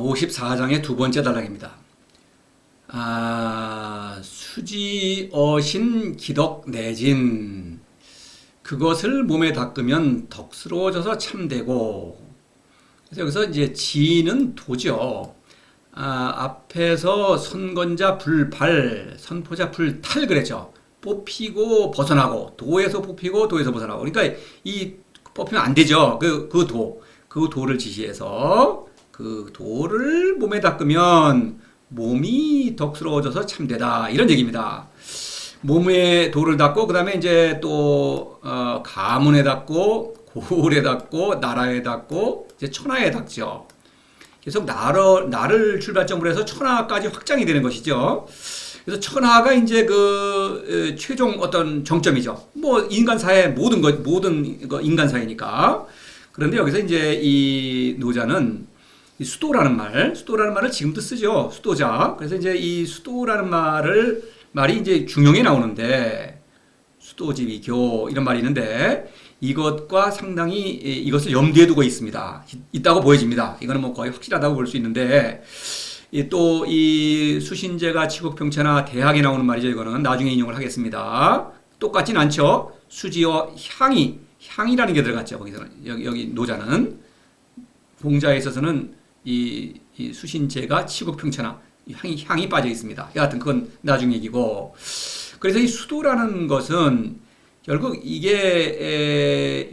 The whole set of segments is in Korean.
54장의 두 번째 단락입니다. 수지, 어신, 기덕, 내진. 그것을 몸에 닦으면 덕스러워져서 참되고. 그래서 여기서 이제 지는 도죠. 앞에서 선건자 불발, 선포자 불탈 그랬죠. 뽑히고 벗어나고, 도에서 뽑히고 도에서 벗어나고. 그러니까 이 뽑히면 안 되죠. 그 도를 지시해서 그 도를 몸에 닦으면 몸이 덕스러워져서 참되다. 이런 얘기입니다. 몸에 도를 닦고, 그 다음에 이제 또, 가문에 닦고, 고을에 닦고, 나라에 닦고, 이제 천하에 닦죠. 계속 나를 출발점으로 해서 천하까지 확장이 되는 것이죠. 그래서 천하가 이제 그 최종 어떤 정점이죠. 뭐 인간 사회 모든 인간 사회니까. 그런데 여기서 이제 이 노자는 수도라는 말을 지금도 쓰죠. 수도자. 그래서 이제 이 수도라는 말이 이제 중용에 나오는데, 수도지위교 이런 말이 있는데, 이것과 상당히 이것을 염두에 두고 있다고 보여집니다. 이거는 뭐 거의 확실하다고 볼 수 있는데, 또 이 수신제가 치국평천하 대학에 나오는 말이죠. 이거는 나중에 인용을 하겠습니다. 똑같진 않죠. 수지와 향이라는 게 들어갔죠. 거기서는 여기 노자는 공자에 있어서는 이 수신제가 치국평천하 향이 빠져 있습니다. 여하튼 그건 나중 얘기고. 그래서 이 수도라는 것은 결국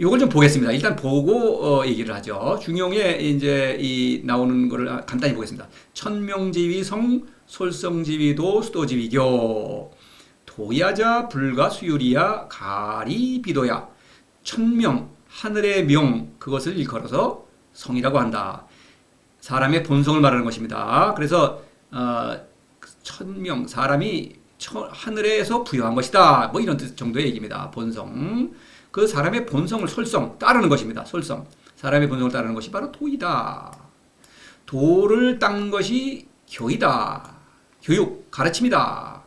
요걸 좀 보겠습니다. 일단 보고 얘기를 하죠. 중용에 이제 이 나오는 거를 간단히 보겠습니다. 천명지위성, 솔성지위도, 수도지위교. 도야자, 불가, 수유리야, 가리, 비도야. 천명, 하늘의 명, 그것을 일컬어서 성이라고 한다. 사람의 본성을 말하는 것입니다. 그래서 천명, 사람이 하늘에서 부여한 것이다. 뭐 이런 뜻 정도의 얘기입니다. 본성. 그 사람의 본성을 솔성, 따르는 것입니다. 솔성. 사람의 본성을 따르는 것이 바로 도이다. 도를 닦는 것이 교이다. 교육, 가르침이다.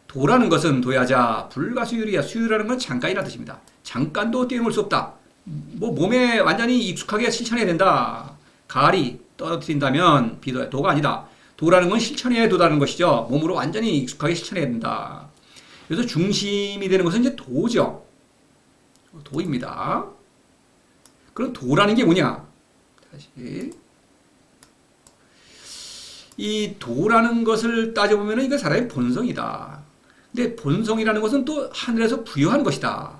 도라는 것은 도야자, 불가 수유리야. 수유라는 건 잠깐이라는 뜻입니다. 잠깐도 뛰어넘을 수 없다. 뭐 몸에 완전히 익숙하게 실천해야 된다. 가리, 떨어뜨린다면 비도야. 도가 아니다. 도라는 건 실천해야 도다는 것이죠. 몸으로 완전히 익숙하게 실천해야 된다. 그래서 중심이 되는 것은 이제 도죠. 도입니다. 그럼 도라는 게 뭐냐? 다시. 이 도라는 것을 따져보면 이거 사람의 본성이다. 근데 본성이라는 것은 또 하늘에서 부여한 것이다.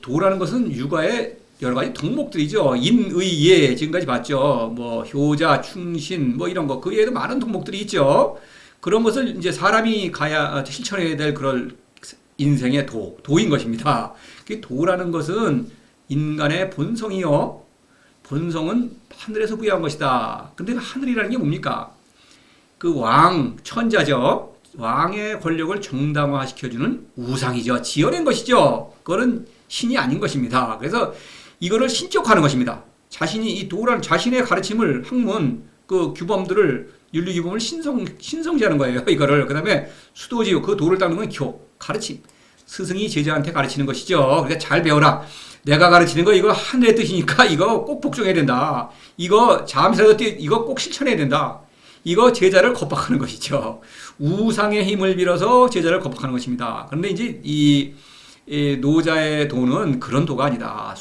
도라는 것은 육아의 여러 가지 덕목들이죠. 인, 의, 예, 지금까지 봤죠. 뭐, 효자, 충신, 뭐 이런 거. 그 외에도 많은 덕목들이 있죠. 그런 것을 이제 사람이 실천해야 될 그럴 인생의 도인 것입니다. 그 도라는 것은 인간의 본성이요. 본성은 하늘에서 부여한 것이다. 근데 하늘이라는 게 뭡니까? 그 천자죠. 왕의 권력을 정당화시켜주는 우상이죠. 지어낸 것이죠. 그거는 신이 아닌 것입니다. 그래서 이거를 신격화하는 것입니다. 이 도라는 자신의 가르침을, 학문, 그 규범들을, 윤리규범을 신성시하는 거예요. 이거를. 그 다음에 수도지요. 그 도를 닦는 건 가르침. 스승이 제자한테 가르치는 것이죠. 그러니까 잘 배워라. 내가 가르치는 거 이거 하늘의 뜻이니까 이거 꼭 복종해야 된다. 이거 잠시라도 이거 꼭 실천해야 된다. 이거 제자를 겁박하는 것이죠. 우상의 힘을 빌어서 제자를 겁박하는 것입니다. 그런데 이제 이 노자의 도는 그런 도가 아니다.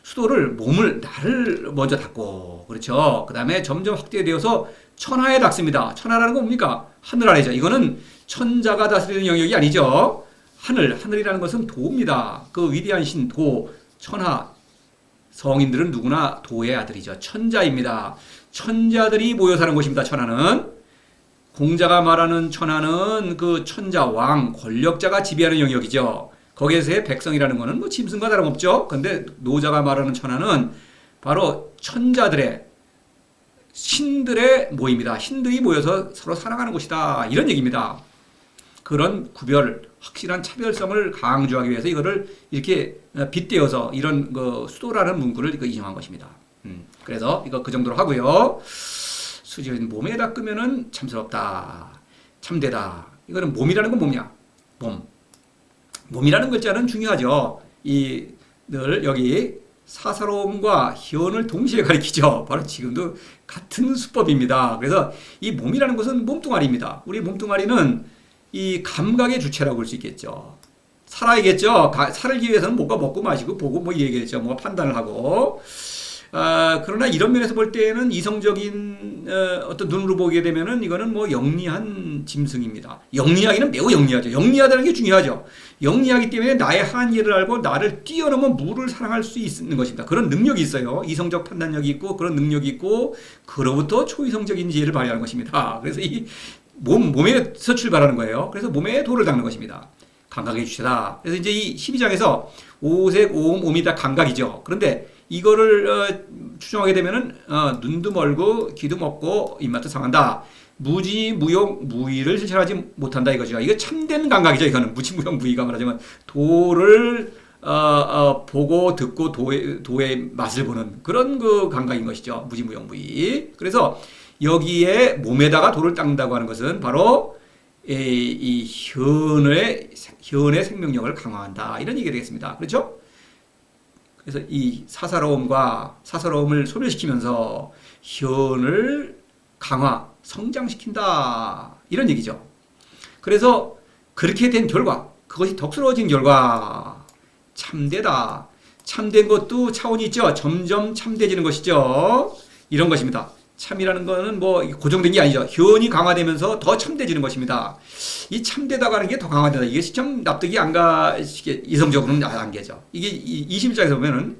수도를 나를 먼저 닦고, 그렇죠. 그 다음에 점점 확대되어서 천하에 닦습니다. 천하라는 건 뭡니까? 하늘 아래죠. 이거는 천자가 다스리는 영역이 아니죠. 하늘이라는 것은 도입니다. 그 위대한 신, 천하. 성인들은 누구나 도의 아들이죠. 천자입니다. 천자들이 모여 사는 곳입니다. 천하는. 공자가 말하는 천하는 그 천자, 왕, 권력자가 지배하는 영역이죠. 거기에서의 백성이라는 것은 뭐 짐승과 다름없죠. 근데 노자가 말하는 천하는 바로 천자들의, 신들의 모임이다. 신들이 모여서 서로 살아가는 곳이다. 이런 얘기입니다. 그런 확실한 차별성을 강조하기 위해서 이거를 이렇게 빗대어서 이런 수도라는 문구를 인용한 것입니다. 그래서 이거 그 정도로 하고요. 수지는 몸에 닦으면은 참스럽다. 참되다. 이거는 몸이라는 건 뭐냐? 몸이라는 글자는 중요하죠. 늘 여기 사사로움과 현을 동시에 가리키죠. 바로 지금도 같은 수법입니다. 그래서 이 몸이라는 것은 몸뚱아리입니다. 우리 몸뚱아리는 이 감각의 주체라고 볼 수 있겠죠. 살아야겠죠. 살기 위해서는 뭔가 먹고 마시고 보고 뭐 얘기했죠. 뭐 판단을 하고. 그러나 이런 면에서 볼 때는 이성적인 어떤 눈으로 보게 되면은 이거는 뭐 영리한 짐승입니다. 영리하기는 매우 영리하죠. 영리하다는 게 중요하죠. 영리하기 때문에 나의 한계를 알고 나를 뛰어넘은 무를 사랑할 수 있는 것입니다. 그런 능력이 있어요. 이성적 판단력이 있고 그런 능력이 있고 그로부터 초이성적인 지혜를 발휘하는 것입니다. 그래서 이 몸에서 출발하는 거예요. 그래서 몸에 돌을 닦는 것입니다. 감각의 주체다. 그래서 이제 이 12장에서 오색, 오음, 오미 다 감각이죠. 그런데 이거를 추정하게 되면은 눈도 멀고 귀도 먹고 입맛도 상한다. 무지, 무용, 무의를 실천하지 못한다 이거죠. 이거 참된 감각이죠. 이거는 무지, 무용, 무의가 말하자면 도를 보고 듣고 도의 맛을 보는 그런 그 감각인 것이죠. 무지, 무용, 무의. 그래서 여기에 몸에다가 도를 닦는다고 하는 것은 바로 이 현의 생명력을 강화한다 이런 얘기가 되겠습니다. 그렇죠? 그래서 이 사사로움을 소멸시키면서 현을 강화, 성장시킨다 이런 얘기죠. 그래서 그렇게 된 결과, 그것이 덕스러워진 결과 참되다. 참된 것도 차원이 있죠. 점점 참돼지는 것이죠. 이런 것입니다. 참이라는 거는 뭐 고정된 게 아니죠. 현이 강화되면서 더 참돼지는 것입니다. 이 참되다고 하는 게 더 강화되다. 이게 좀 납득이 안 가시게 이성적으로는 안 가죠. 이게 21장에서 보면은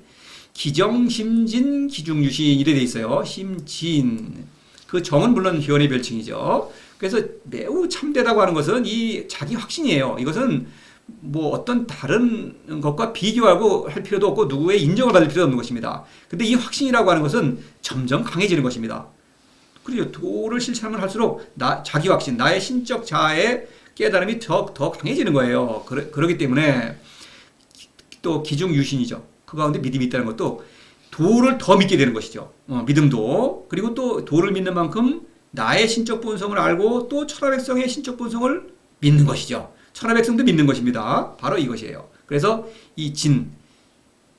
기정심진 기중유신 이래 돼 있어요. 심진. 그 정은 물론 현의 별칭이죠. 그래서 매우 참되다고 하는 것은 이 자기 확신이에요. 이것은 뭐 어떤 다른 것과 비교하고 할 필요도 없고 누구의 인정을 받을 필요도 없는 것입니다. 근데 이 확신이라고 하는 것은 점점 강해지는 것입니다. 그리고 도를 실천하면 할수록 자기 확신, 나의 신적 자아의 깨달음이 더 강해지는 거예요. 그렇기 때문에 또 기중유신이죠. 그 가운데 믿음이 있다는 것도 도를 더 믿게 되는 것이죠. 믿음도. 그리고 또 도를 믿는 만큼 나의 신적 본성을 알고 또 천하백성의 신적 본성을 믿는 것이죠. 천하백성도 믿는 것입니다. 바로 이것이에요. 그래서 이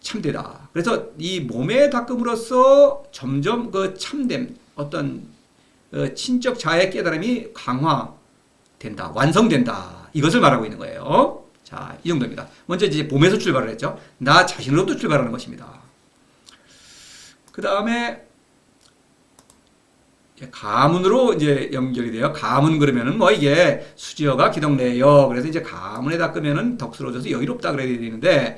참되다. 그래서 이 몸에 닦음으로써 점점 그 참됨, 어떤 친적 자의 깨달음이 강화된다, 완성된다. 이것을 말하고 있는 거예요. 자, 이 정도입니다. 먼저 이제 몸에서 출발을 했죠. 나 자신으로부터 출발하는 것입니다. 그 다음에 가문으로 이제 연결이 돼요. 가문 그러면은 뭐 이게 수지어가 기덕내요. 그래서 이제 가문에 닦으면은 덕스러워져서 여유롭다 그래야 되는데,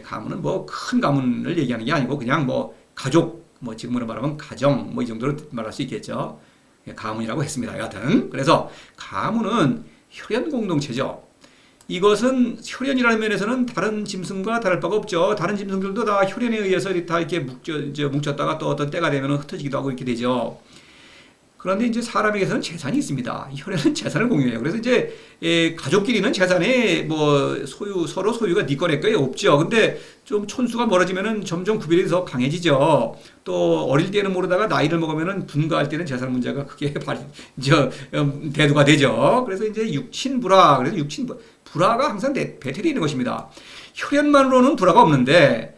가문은 뭐 큰 가문을 얘기하는 게 아니고 그냥 뭐 가족, 뭐 지금으로 말하면 가정, 뭐 이 정도로 말할 수 있겠죠. 가문이라고 했습니다. 여하튼. 그래서 가문은 혈연 공동체죠. 이것은 혈연이라는 면에서는 다른 짐승과 다를 바가 없죠. 다른 짐승들도 다 혈연에 의해서 다 이렇게 뭉쳤다가 또 어떤 때가 되면 흩어지기도 하고 이렇게 되죠. 그런데 이제 사람에게서는 재산이 있습니다. 혈연은 재산을 공유해요. 그래서 이제 가족끼리는 재산에 뭐 서로 소유가 네 거 내 거에 없죠. 근데 좀 촌수가 멀어지면은 점점 구별이 더 강해지죠. 또 어릴 때는 모르다가 나이를 먹으면은 분가할 때는 재산 문제가 크게 대두가 되죠. 그래서 이제 육친불화. 그래서 불화가 항상 배틀이 있는 것입니다. 혈연만으로는 불화가 없는데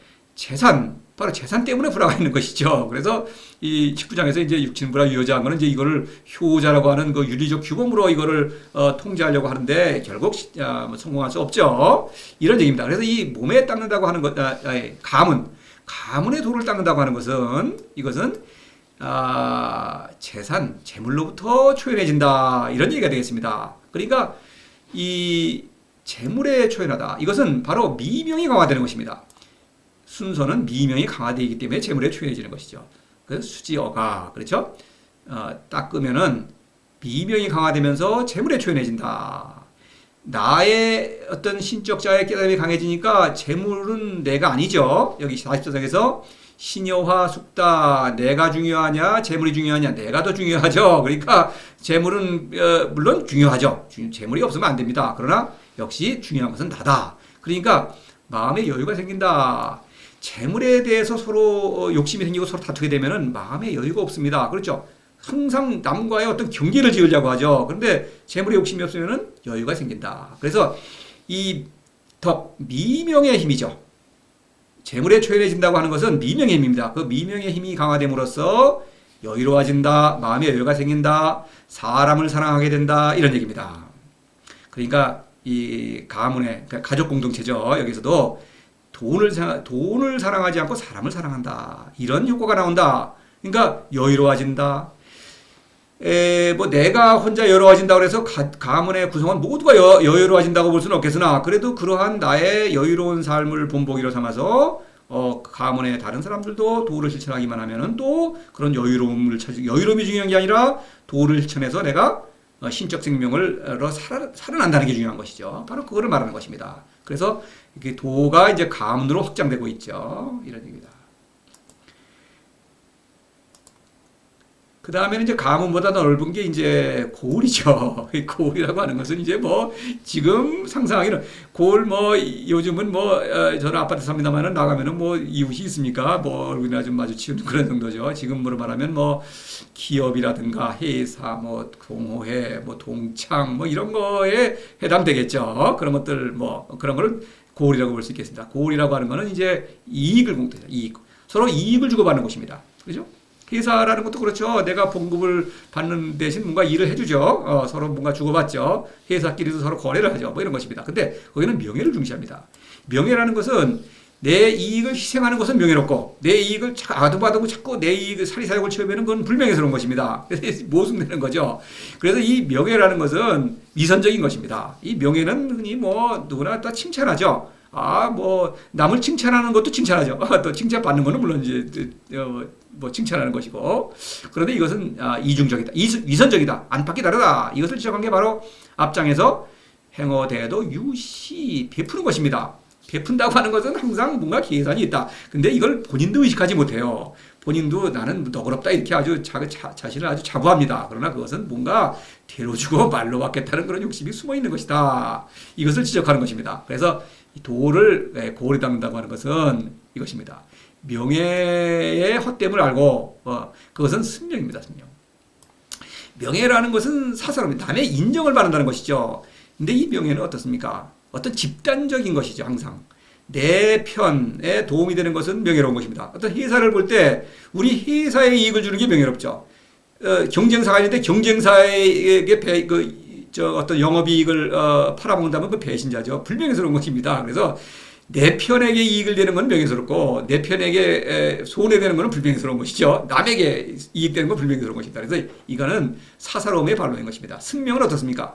바로 재산 때문에 불화가 있는 것이죠. 그래서 이 19장에서 이제 육친불화 유효자한 거는 이제 이거를 효자라고 하는 그 유리적 규범으로 이거를 통제하려고 하는데 결국 성공할 수 없죠. 이런 얘기입니다. 그래서 이 몸에 닦는다고 하는 것, 가문의 도를 닦는다고 하는 것은 이것은 재물로부터 초연해진다 이런 얘기가 되겠습니다. 그러니까 이 재물에 초연하다. 이것은 바로 미명이 강화되는 것입니다. 순서는 미명이 강화되기 때문에 재물에 초연해지는 것이죠. 그래서 수지어가 그렇죠? 닦으면은 미명이 강화되면서 재물에 초연해진다. 나의 어떤 신적 자의 깨달음이 강해지니까 재물은 내가 아니죠. 여기 40조상에서 신여화 숙다. 내가 중요하냐 재물이 중요하냐. 내가 더 중요하죠. 그러니까 재물은 물론 중요하죠. 재물이 없으면 안 됩니다. 그러나 역시 중요한 것은 나다. 그러니까 마음에 여유가 생긴다. 재물에 대해서 서로 욕심이 생기고 서로 다투게 되면은 마음에 여유가 없습니다. 그렇죠? 항상 남과의 어떤 경계를 지으려고 하죠. 그런데 재물에 욕심이 없으면은 여유가 생긴다. 그래서 이 미명의 힘이죠. 재물에 초연해진다고 하는 것은 미명의 힘입니다. 그 미명의 힘이 강화됨으로써 여유로워진다, 마음의 여유가 생긴다, 사람을 사랑하게 된다, 이런 얘기입니다. 그러니까 이 가문의 그러니까 가족 공동체죠. 여기서도 돈을 사랑하지 않고 사람을 사랑한다, 이런 효과가 나온다. 그러니까 여유로워진다. 뭐 내가 혼자 여유로워진다고 해서 가문의 구성원 모두가 여유로워진다고 볼 수는 없겠으나, 그래도 그러한 나의 여유로운 삶을 본보기로 삼아서 가문의 다른 사람들도 도를 실천하기만 하면은 또 그런 여유로움이 중요한 게 아니라 도를 실천해서 내가 신적 생명을 살아난다는 게 중요한 것이죠. 바로 그거를 말하는 것입니다. 그래서 이게 도가 이제 가문으로 확장되고 있죠. 이런 얘기입니다. 그 다음에는 이제 가문보다 넓은 게 이제 고을이죠. 고을이라고 하는 것은 이제 뭐 지금 상상하기는 고을 뭐 요즘은 뭐 저는 아파트 삽니다만은 나가면은 뭐 이웃이 있습니까? 뭐 얼굴이나 좀 마주치는 그런 정도죠. 지금으로 말하면 뭐 기업이라든가 회사, 뭐 동호회, 뭐 동창 뭐 이런 거에 해당되겠죠. 그런 것들 뭐 그런 거를 고을이라고 볼 수 있겠습니다. 고을이라고 하는 거는 이제 이익을 공동체, 서로 이익을 주고받는 곳입니다. 그죠? 회사라는 것도 그렇죠. 내가 봉급을 받는 대신 뭔가 일을 해주죠. 서로 뭔가 주고받죠. 회사끼리도 서로 거래를 하죠. 뭐 이런 것입니다. 근데 거기는 명예를 중시합니다. 명예라는 것은 내 이익을 희생하는 것은 명예롭고, 내 이익을 아도받고 자꾸 내 이익을 사리사욕을 채우면 그건 불명예스러운 것입니다. 그래서 모순되는 거죠. 그래서 이 명예라는 것은 위선적인 것입니다. 이 명예는 흔히 뭐 누구나 다 칭찬하죠. 뭐 남을 칭찬하는 것도 칭찬하죠. 또 칭찬받는 거는 물론 이제 뭐 칭찬하는 것이고, 그런데 이것은 이중적이다, 위선적이다, 안팎이 다르다. 이것을 지적한 게 바로 앞장에서 행어대도 유시 베푸는 것입니다. 베푼다고 하는 것은 항상 뭔가 계산이 있다. 근데 이걸 본인도 의식하지 못해요. 본인도 나는 너그럽다 이렇게 아주 자신을 아주 자부합니다. 그러나 그것은 뭔가 대로 주고 말로 받겠다는 그런 욕심이 숨어 있는 것이다. 이것을 지적하는 것입니다. 그래서 도를 고을에 닦는다고 하는 것은 이것입니다. 명예의 헛됨을 알고 그것은 승명입니다. 승명. 명예라는 것은 사사로운 남의 인정을 받는다는 것이죠. 근데 이 명예는 어떻습니까? 어떤 집단적인 것이죠. 항상 내 편에 도움이 되는 것은 명예로운 것입니다. 어떤 회사를 볼 때 우리 회사에 이익을 주는 게 명예롭죠. 경쟁사가 있는데 경쟁사에게 어떤 영업이익을 팔아먹는다면 그 배신자죠. 불명예스러운 것입니다. 그래서 내 편에게 이익을 되는 건 명예스럽고 내 편에게 손해되는 것은 불명예스러운 것이죠. 남에게 이익되는 건 불명예스러운 것입니다. 그래서 이거는 사사로움의 반론인 것입니다. 승명은 어떻습니까?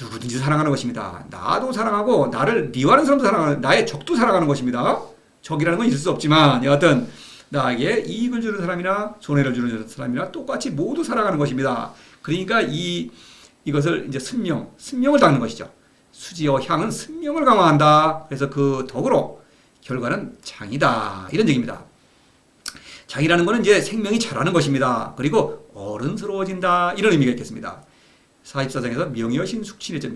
누구든지 사랑하는 것입니다. 나도 사랑하고 나를 미워하는 사람도 사랑하는, 나의 적도 사랑하는 것입니다. 적이라는 건 있을 수 없지만 여하튼 나에게 이익을 주는 사람이나 손해를 주는 사람이나 똑같이 모두 사랑하는 것입니다. 그러니까 이것을 이제 승명을 닦는 것이죠. 수지어 향은 승명을 강화한다. 그래서 그 덕으로 결과는 장이다. 이런 얘기입니다. 장이라는 것은 이제 생명이 자라는 것입니다. 그리고 어른스러워진다. 이런 의미가 있겠습니다. 44장에서 명예여신 숙친이죠.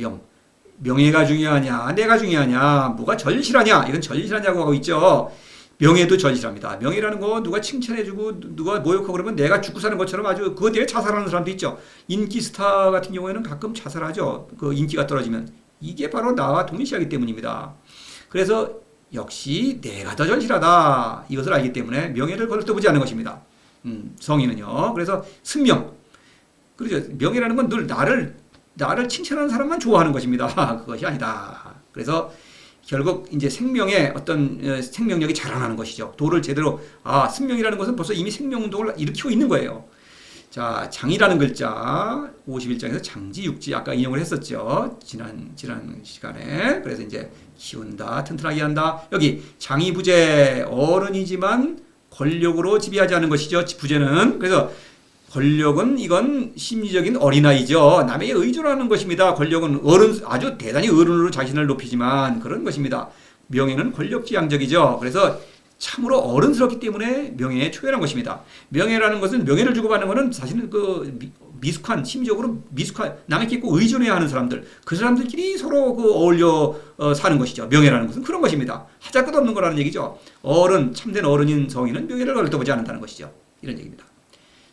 명예가 중요하냐, 내가 중요하냐, 뭐가 절실하냐, 이건 절실하냐고 하고 있죠. 명예도 절실합니다. 명예라는 거 누가 칭찬해주고 누가 모욕하고 그러면 내가 죽고 사는 것처럼 아주 그것 때문에 자살하는 사람도 있죠. 인기 스타 같은 경우에는 가끔 자살하죠. 그 인기가 떨어지면. 이게 바로 나와 동일시하기 때문입니다. 그래서 역시 내가 더 절실하다. 이것을 알기 때문에 명예를 거들떠보지 않는 것입니다. 성인은요. 그래서 승명. 그렇죠. 명예라는 건 늘 나를 칭찬하는 사람만 좋아하는 것입니다. 그것이 아니다. 그래서 결국 이제 생명의 어떤 생명력이 자라나는 것이죠. 도를 제대로, 승명이라는 것은 벌써 이미 생명운동을 일으키고 있는 거예요. 자, 장이라는 글자 51장에서 장지육지 아까 인용을 했었죠. 지난 시간에. 그래서 이제 키운다, 튼튼하게 한다. 여기 장이부재, 어른이지만 권력으로 지배하지 않는 것이죠. 부재는. 그래서 권력은 이건 심리적인 어린아이죠. 남에게 의존하는 것입니다. 권력은 아주 대단히 어른으로 자신을 높이지만 그런 것입니다. 명예는 권력지향적이죠. 그래서 참으로 어른스럽기 때문에 명예에 초연한 것입니다. 명예라는 것은, 명예를 주고받는 것은 사실은 미숙한, 심리적으로 미숙한, 남에게 꼭 의존해야 하는 사람들, 그 사람들끼리 서로 어울려 사는 것이죠. 명예라는 것은 그런 것입니다. 하잘 것 없는 거라는 얘기죠. 참된 어른인 성인은 명예를 걸떠보지 않는다는 것이죠. 이런 얘기입니다.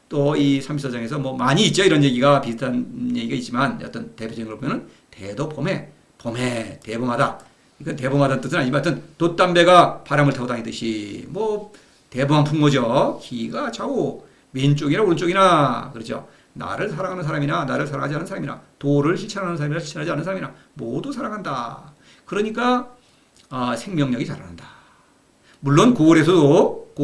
또 이 34장에서 뭐 많이 있죠. 이런 얘기가, 비슷한 얘기가 있지만 어떤 대표적인 걸 보면 대도 범해, 대범하다. 이건 대범하다는 뜻은 아니지만 하여튼 돛담배가 바람을 타고 다니듯이 뭐 대범한 풍모죠. 기가 좌우 왼쪽이나 오른쪽이나 그렇죠. 나를 사랑하는 사람이나 나를 사랑하지 않는 사람이나 도를 실천하는 사람이나 실천하지 않는 사람이나 모두 사랑한다. 그러니까 생명력이 자라난다. 물론 고을에서도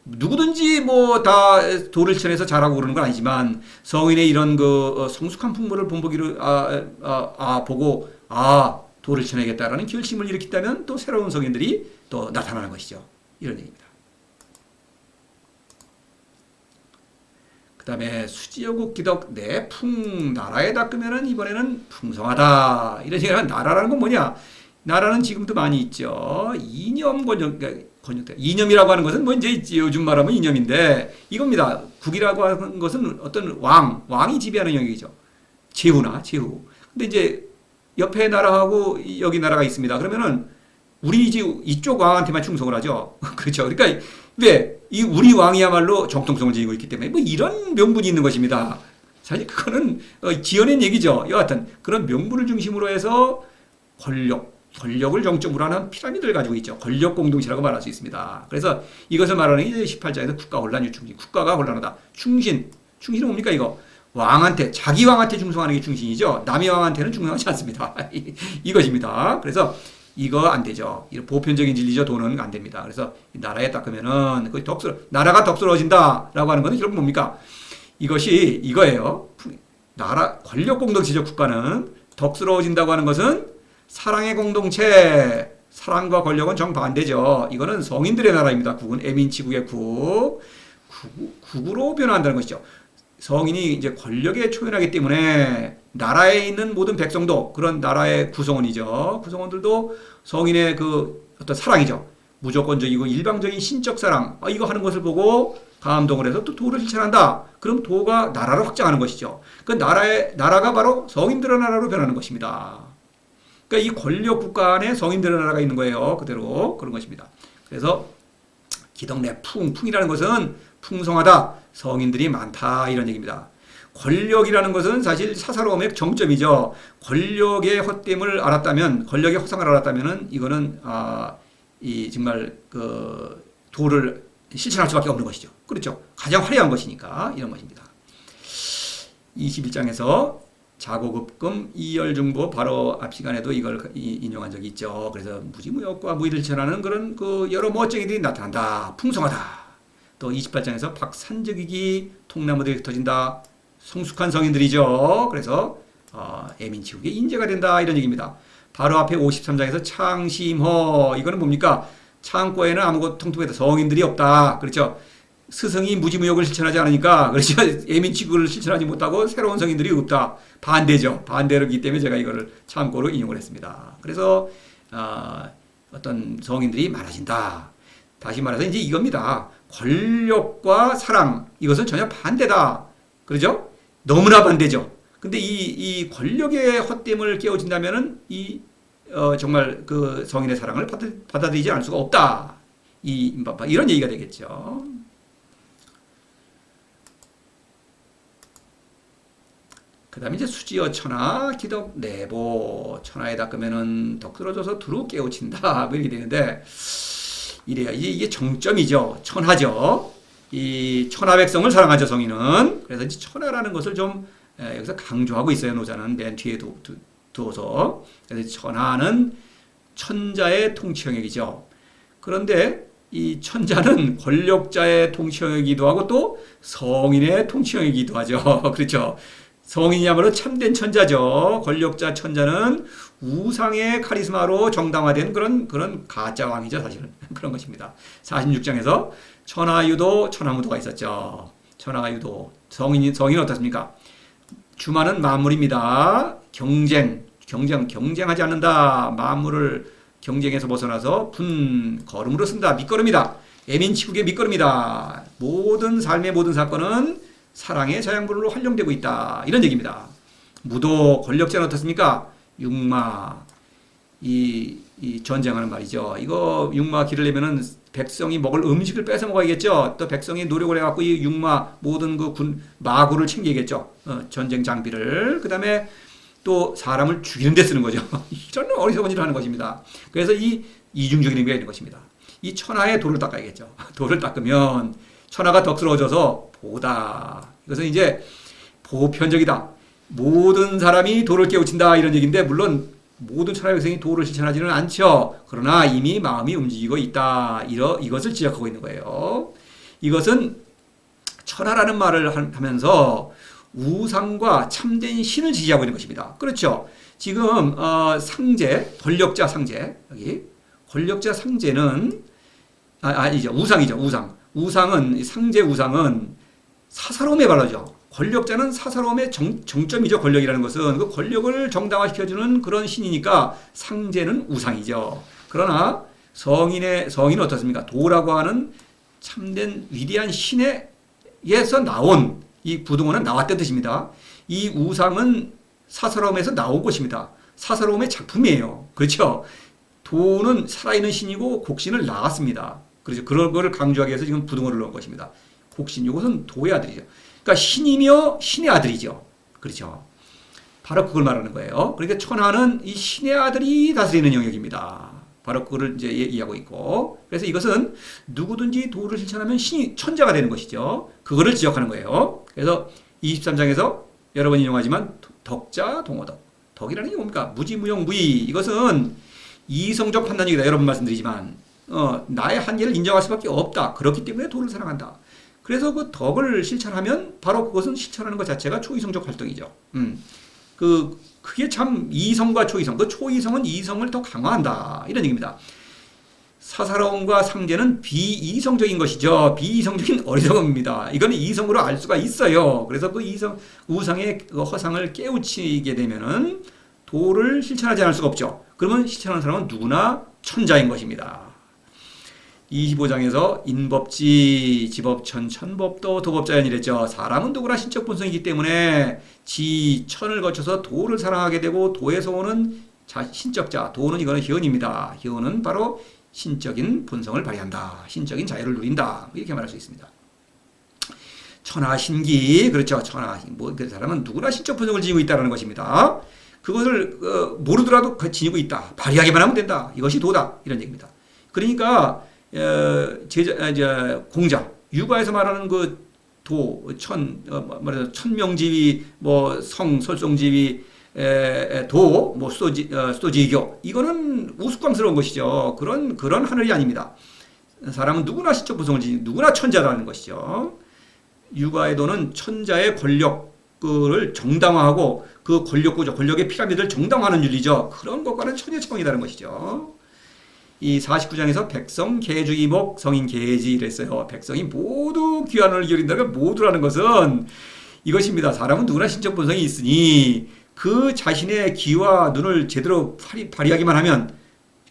누구든지 뭐 다 도를 실천해서 자라고 그러는 건 아니지만 성인의 이런 그 성숙한 풍모를 본보기를 보고 도를 실천해야겠다라는 결심을 일으켰다면 또 새로운 성인들이 또 나타나는 것이죠. 이런 얘기입니다. 그 다음에 수지여국 기덕 내풍 나라에 닦으면은 이번에는 풍성하다. 이런 얘기는 나라라는 건 뭐냐? 나라는 지금도 많이 있죠. 이념 권역대. 이념이라고 하는 것은 뭐 이제 요즘 말하면 이념인데 이겁니다. 국이라고 하는 것은 어떤 왕이 지배하는 영역이죠. 제후. 근데 이제 옆에 나라하고 여기 나라가 있습니다. 그러면은 우리 이쪽 왕한테만 충성을 하죠. 그렇죠. 그러니까 왜? 이 우리 왕이야말로 정통성을 지니고 있기 때문에 뭐 이런 명분이 있는 것입니다. 사실 그거는 지어낸 얘기죠. 여하튼 그런 명분을 중심으로 해서 권력을 정점으로 하는 피라미드를 가지고 있죠. 권력 공동체라고 말할 수 있습니다. 그래서 이것을 말하는 게 18장에서 국가 혼란 유충신. 국가가 혼란하다. 충신은 뭡니까 이거? 자기 왕한테 충성하는 게 충신이죠. 남의 왕한테는 충성하지 않습니다. 이것입니다. 그래서 이거 안 되죠. 이런 보편적인 진리죠. 돈은 안 됩니다. 그래서 나라에 닦으면은 나라가 덕스러워진다라고 하는 것은 결국 뭡니까? 이것이 이거예요. 권력 공동체적 국가는 덕스러워진다고 하는 것은 사랑의 공동체. 사랑과 권력은 정반대죠. 이거는 성인들의 나라입니다. 국은 애민치국의 국으로 변화한다는 것이죠. 성인이 이제 권력에 초연하기 때문에 나라에 있는 모든 백성도 그런 나라의 구성원이죠. 구성원들도 성인의 그 어떤 사랑이죠. 무조건적이고 일방적인 신적 사랑. 이거 하는 것을 보고 감동을 해서 또 도를 실천한다. 그럼 도가 나라를 확장하는 것이죠. 그 나라가 바로 성인들의 나라로 변하는 것입니다. 그러니까 이 권력 국가 안에 성인들의 나라가 있는 거예요. 그대로 그런 것입니다. 그래서 기덕내 풍이라는 것은 풍성하다. 성인들이 많다. 이런 얘기입니다. 권력이라는 것은 사실 사사로움의 정점이죠. 권력의 헛됨을 알았다면, 권력의 허상을 알았다면은 이거는 정말 그 도를 실천할 수밖에 없는 것이죠. 그렇죠. 가장 화려한 것이니까 이런 것입니다. 21장에서 자고급금 이열중보 바로 앞 시간에도 이걸 인용한 적이 있죠. 그래서 무지무역과 무의를 실천하는 그런 그 여러 멋쟁이들이 나타난다. 풍성하다. 또 28장에서 박산적이기 통나무들이 흩어진다. 성숙한 성인들이죠. 그래서 애민치국의 인재가 된다. 이런 얘기입니다. 바로 앞에 53장에서 창심허. 이거는 뭡니까? 창고에는 아무것도 통통해도 성인들이 없다. 그렇죠. 스승이 무지무역을 실천하지 않으니까 그렇죠. 애민치국을 실천하지 못하고 새로운 성인들이 없다. 반대죠. 반대로기 때문에 제가 이거를 참고로 인용을 했습니다. 그래서 어떤 성인들이 많아진다. 다시 말해서 이제 이겁니다. 권력과 사랑 이것은 전혀 반대다. 그렇죠? 너무나 반대죠. 근데 이 권력의 헛됨을 깨워진다면은 정말 그 성인의 사랑을 받아들이지 않을 수가 없다. 이런 얘기가 되겠죠. 그 다음에 이제 수지어 천하 기덕 내보. 천하에 닦으면은 덕스러져서 두루 깨우친다. 뭐 이렇게 되는데 이래야 이게 정점이죠. 천하죠. 이 천하 백성을 사랑하죠, 성인은. 그래서 이제 천하라는 것을 좀 여기서 강조하고 있어요, 노자는. 맨 뒤에 두어서. 그래서 천하는 천자의 통치 영역이죠. 그런데 이 천자는 권력자의 통치 영역이기도 하고 또 성인의 통치 영역이기도 하죠. 그렇죠. 성인이야말로 참된 천자죠. 권력자 천자는 우상의 카리스마로 정당화된 그런 가짜 왕이죠, 사실은. 그런 것입니다. 46장에서 천하유도, 천하무도가 있었죠. 천하유도. 성인은 어떻습니까? 주만은 만물입니다. 경쟁하지 않는다. 만물을 경쟁에서 벗어나서 걸음으로 쓴다. 밑걸음이다. 애민치국의 밑걸음이다. 모든 삶의 모든 사건은 사랑의 자양분으로 활용되고 있다. 이런 얘기입니다. 무도, 권력자는 어떻습니까? 육마, 이 전쟁하는 말이죠. 이거 육마 기르려면은 백성이 먹을 음식을 뺏어 먹어야겠죠. 또 백성이 노력을 해갖고 이 육마 모든 그 마구를 챙기겠죠. 전쟁 장비를. 그 다음에 또 사람을 죽이는 데 쓰는 거죠. 이런 어리석은 일을 하는 것입니다. 그래서 이 이중적인 의미가 있는 것입니다. 이 천하에 돌을 닦아야겠죠. 돌을 닦으면 천하가 덕스러워져서 보다. 이것은 이제 보편적이다. 모든 사람이 도를 깨우친다 이런 얘기인데 물론 모든 천하의 백성이 도를 실천하지는 않죠. 그러나 이미 마음이 움직이고 있다. 이것을 지적하고 있는 거예요. 이것은 천하라는 말을 하면서 우상과 참된 신을 지지하고 있는 것입니다. 그렇죠. 지금 상제, 권력자 상제 여기 권력자 상제는 아니죠. 우상이죠. 우상은 상제 우상은 사사로움에 발라죠. 권력자는 사사로움의 정점이죠. 권력이라는 것은 그 권력을 정당화시켜주는 그런 신이니까 상제는 우상이죠. 그러나 성인은 어떻습니까? 도라고 하는 참된 위대한 신에서 나온 이 부동어는 나왔다는 뜻입니다. 이 우상은 사사로움에서 나온 것입니다. 사사로움의 작품이에요. 그렇죠? 도는 살아있는 신이고 곡신을 낳았습니다. 그렇죠? 그런 거를 강조하기 위해서 지금 부동어를 넣은 것입니다. 곡신, 이것은 도의 아들이죠. 그러니까 신이며 신의 아들이죠. 그렇죠. 바로 그걸 말하는 거예요. 그러니까 천하는 이 신의 아들이 다스리는 영역입니다. 바로 그걸 이제 얘기하고 있고. 그래서 이것은 누구든지 도를 실천하면 신이 천자가 되는 것이죠. 그거를 지적하는 거예요. 그래서 23장에서 여러 번 인용하지만 덕자 동어덕. 덕이라는 게 뭡니까? 무지무용 무의. 이것은 이성적 판단력이다. 여러 번 말씀드리지만 나의 한계를 인정할 수밖에 없다. 그렇기 때문에 도를 사랑한다. 그래서 그 덕을 실천하면 바로 그것은 실천하는 것 자체가 초이성적 활동이죠. 그게 참 이성과 초이성. 그 초이성은 이성을 더 강화한다. 이런 얘기입니다. 사사로움과 상제는 비이성적인 것이죠. 비이성적인 어리석음입니다. 이거는 이성으로 알 수가 있어요. 그래서 그 우상의 그 허상을 깨우치게 되면은 도를 실천하지 않을 수가 없죠. 그러면 실천하는 사람은 누구나 천자인 것입니다. 25장에서 인법지, 지법천, 천법도 도법자연이랬죠. 사람은 누구나 신적 본성이기 때문에 지, 천을 거쳐서 도를 사랑하게 되고 도에서 오는 신적자, 도는 이거는 희언입니다. 희언은 바로 신적인 본성을 발휘한다. 신적인 자유를 누린다. 이렇게 말할 수 있습니다. 천하신기, 그렇죠. 그 사람은 누구나 신적 본성을 지니고 있다는 것입니다. 그것을 모르더라도 지니고 있다. 발휘하기만 하면 된다. 이것이 도다. 이런 얘기입니다. 그러니까 공자, 유가에서 말하는 그 도, 천명지위, 설송지위, 도, 수도지교, 이거는 우스꽝스러운 것이죠. 그런 하늘이 아닙니다. 사람은 누구나 신적 본성을 지니고 누구나 천자라는 것이죠. 유가의 도는 천자의 권력을 정당화하고 그 권력의 피라미드를 정당화하는 윤리죠. 그런 것과는 천여차원이라는 것이죠. 이 49장에서 백성 계주이목 성인 계지를 했어요. 백성이 모두 귀환을 기울인다는 모두라는 것은 이것입니다. 사람은 누구나 신적 본성이 있으니 그 자신의 귀와 눈을 제대로 발휘하기만 하면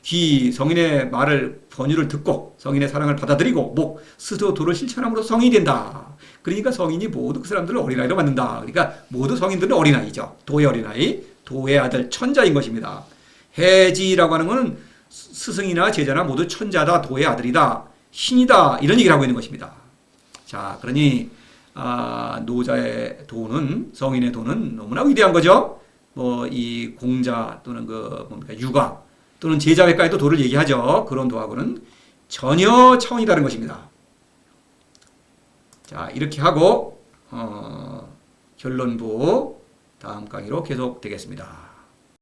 성인의 말을 권유를 듣고 성인의 사랑을 받아들이고 스스로 도를 실천함으로 성인이 된다. 그러니까 성인이 모두 그 사람들을 어린아이로 만든다. 그러니까 모두 성인들은 어린아이죠. 도의 어린아이, 도의 아들, 천자인 것입니다. 해지라고 하는 것은 스승이나 제자나 모두 천자다, 도의 아들이다, 신이다, 이런 얘기를 하고 있는 것입니다. 자, 그러니 노자의 도는, 성인의 도는 너무나 위대한 거죠. 이 공자 또는 유가 또는 제자회까지도 도를 얘기하죠. 그런 도하고는 전혀 차원이 다른 것입니다. 자, 이렇게 하고 결론부 다음 강의로 계속되겠습니다.